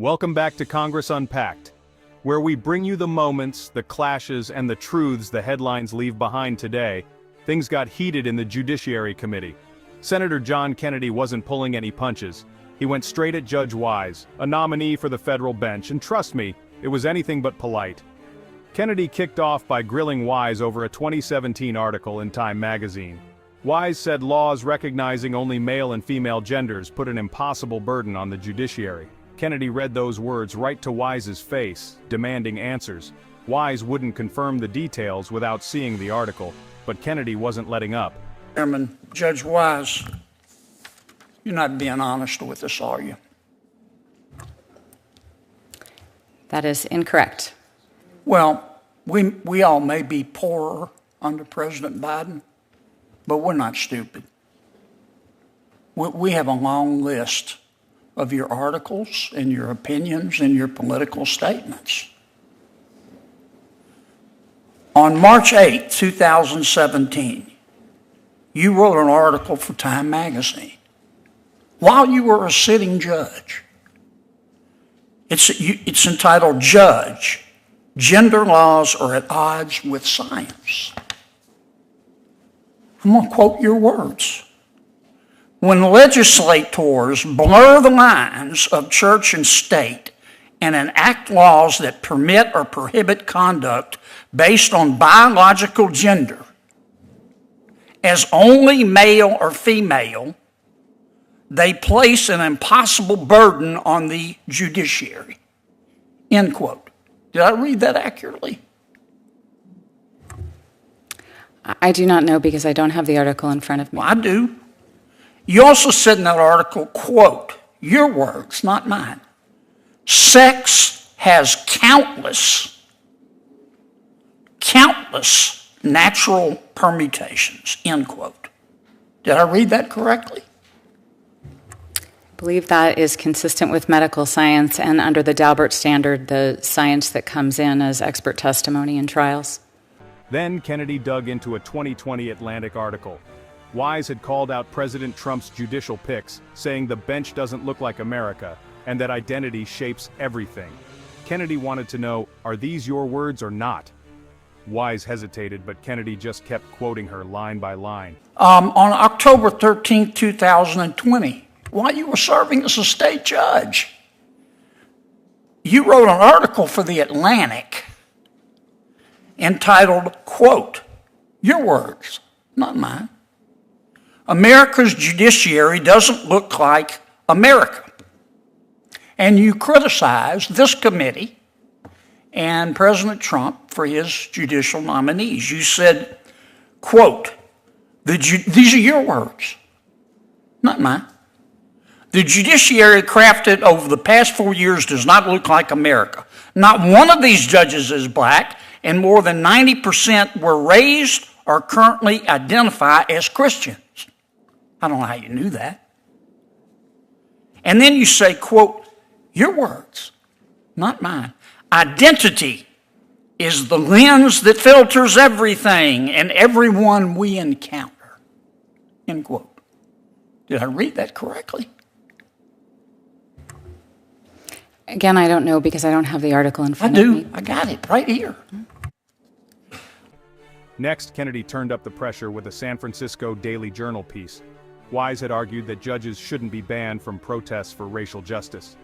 Welcome back to Congress Unpacked, where we bring you the moments, the clashes, and the truths the headlines leave behind today. Things got heated in the Judiciary Committee. Senator John Kennedy wasn't pulling any punches. He went straight at Judge Wise, a nominee for the federal bench, and trust me, it was anything but polite. Kennedy kicked off by grilling Wise over a 2017 article in Time magazine. Wise said laws recognizing only male and female genders put an impossible burden on the judiciary. Kennedy read those words right to Wise's face, demanding answers. Wise wouldn't confirm the details without seeing the article, but Kennedy wasn't letting up. Chairman, Judge Wise, you're not being honest with us, are you? That is incorrect. Well, we all may be poorer under President Biden, but we're not stupid. We have a long list of your articles and your opinions and your political statements. On March 8, 2017, you wrote an article for Time magazine while you were a sitting judge. It's entitled, Judge, Gender Laws Are at Odds with Science. I'm going to quote your words. When legislators blur the lines of church and state and enact laws that permit or prohibit conduct based on biological gender as only male or female, they place an impossible burden on the judiciary. End quote. Did I read that accurately? I do not know because I don't have the article in front of me. Well, I do. You also said in that article, quote, your words, not mine, sex has countless natural permutations, end quote. Did I read that correctly? I believe that is consistent with medical science and under the Daubert standard, the science that comes in as expert testimony in trials. Then Kennedy dug into a 2020 Atlantic article. Wise had called out President Trump's judicial picks, saying the bench doesn't look like America, and that identity shapes everything. Kennedy wanted to know, are these your words or not? Wise hesitated, but Kennedy just kept quoting her line by line. On October 13, 2020, while you were serving as a state judge, you wrote an article for the Atlantic entitled, quote, your words, not mine. America's judiciary doesn't look like America. And you criticized this committee and President Trump for his judicial nominees. You said, quote, these are your words, not mine. The judiciary crafted over the past 4 years does not look like America. Not one of these judges is black, and more than 90% were raised or currently identify as Christians. I don't know how you knew that. And then you say, quote, your words, not mine. Identity is the lens that filters everything and everyone we encounter. End quote. Did I read that correctly? Again, I don't know because I don't have the article in front of me. I do. I got it right here. Next, Kennedy turned up the pressure with a San Francisco Daily Journal piece. Wise had argued that judges shouldn't be banned from protests for racial justice.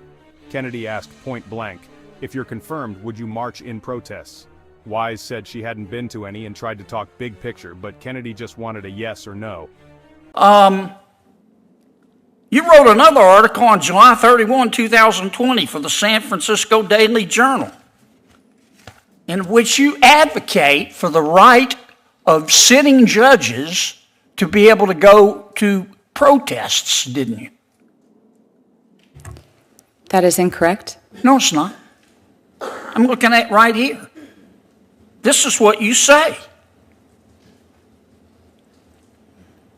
Kennedy asked point blank, if you're confirmed, would you march in protests? Wise said she hadn't been to any and tried to talk big picture, but Kennedy just wanted a yes or no. You wrote another article on July 31, 2020 for the San Francisco Daily Journal, in which you advocate for the right of sitting judges to be able to go to protests, didn't you? That is incorrect. No, it's not. I'm looking at it right here. This is what you say.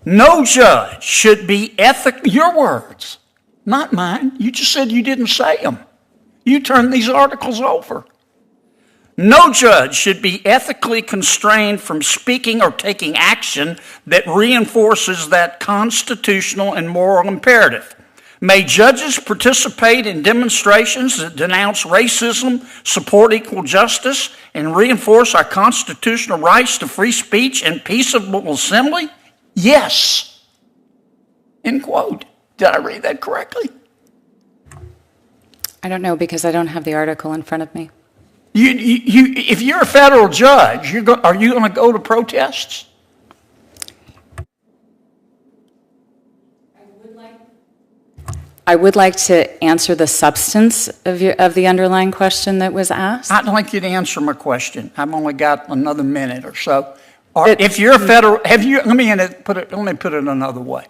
No judge should be ethical. Your words, not mine. You just said you didn't say them. You turned these articles over. No judge should be ethically constrained from speaking or taking action that reinforces that constitutional and moral imperative. May judges participate in demonstrations that denounce racism, support equal justice, and reinforce our constitutional rights to free speech and peaceable assembly? Yes. End quote. Did I read that correctly? I don't know because I don't have the article in front of me. If you're a federal judge, are you going to go to protests? I would like to answer the substance of the underlying question that was asked. I'd like you to answer my question. I've only got another minute or so. If you're a federal, let me put it another way.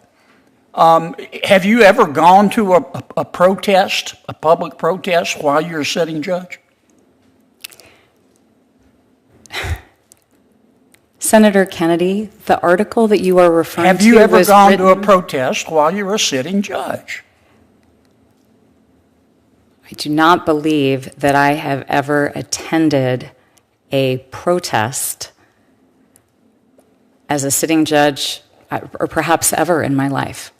Have you ever gone to a protest, a public protest, while you're a sitting judge? Senator Kennedy, the article that you are referring to Have you ever was gone written, to a protest while you're a sitting judge? I do not believe that I have ever attended a protest as a sitting judge, or perhaps ever in my life.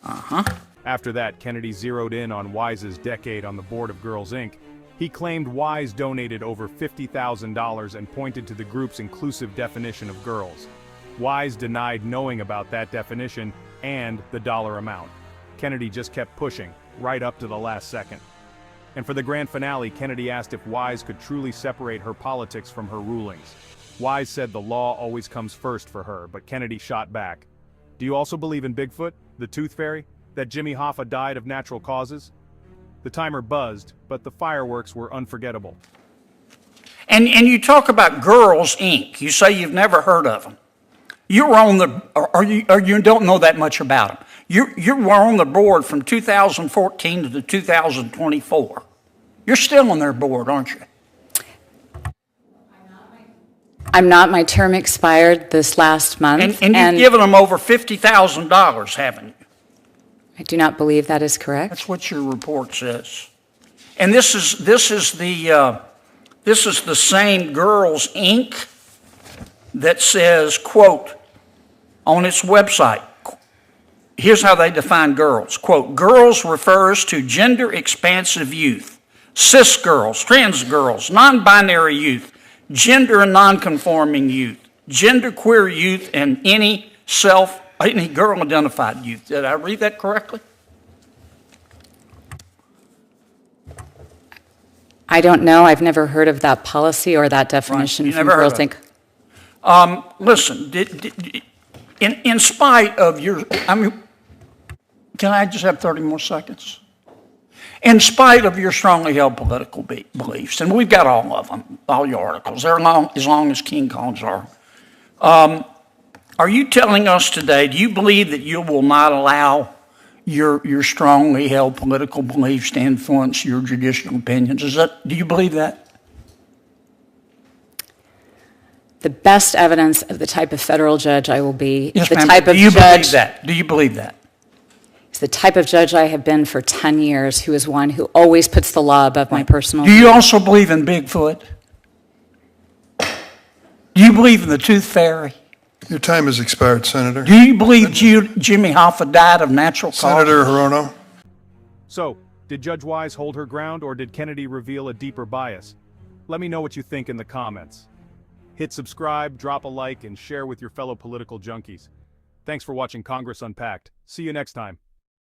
After that, Kennedy zeroed in on Wise's decade on the board of GRILLS Inc. He claimed Wise donated over $50,000 and pointed to the group's inclusive definition of girls. Wise denied knowing about that definition and the dollar amount. Kennedy just kept pushing, right up to the last second. And for the grand finale, Kennedy asked if Wise could truly separate her politics from her rulings. Wise said the law always comes first for her, but Kennedy shot back. Do you also believe in Bigfoot, the Tooth Fairy, that Jimmy Hoffa died of natural causes? The timer buzzed, but the fireworks were unforgettable. And you talk about GRILLS Inc. You say you've never heard of them. You were on the, or you don't know that much about them. You were on the board from 2014 to 2024. You're still on their board, aren't you? I'm not. My term expired this last month. And you've given them over $50,000, haven't you? I do not believe that is correct. That's what your report says. And this is the same GRILLS Inc. that says, quote, on its website, here's how they define girls. Quote, girls refers to gender expansive youth, cis girls, trans girls, non-binary youth, gender and non-conforming youth, genderqueer youth, and any girl-identified youth. Did I read that correctly? I don't know. I've never heard of that policy or that definition Right. from GRILLS Inc. Listen, in spite of your, can I just have 30 more seconds? In spite of your strongly held political beliefs, and we've got all of them, all your articles, they're as long as King Kong's are you telling us today, do you believe that you will not allow your strongly held political beliefs to influence your judicial opinions? Do you believe that? The best evidence of the type of federal judge I will be Yes, the ma'am. type of Do you judge. believe that? Do you believe that? It's the type of judge I have been for 10 years, who is one who always puts the law above my personal. Do you also believe in Bigfoot? Do you believe in the Tooth Fairy? Your time has expired, Senator. Do you believe Jimmy Hoffa died of natural causes? Senator Hirono. So, did Judge Wise hold her ground, or did Kennedy reveal a deeper bias? Let me know what you think in the comments. Hit subscribe, drop a like, and share with your fellow political junkies. Thanks for watching Congress Unpacked. See you next time.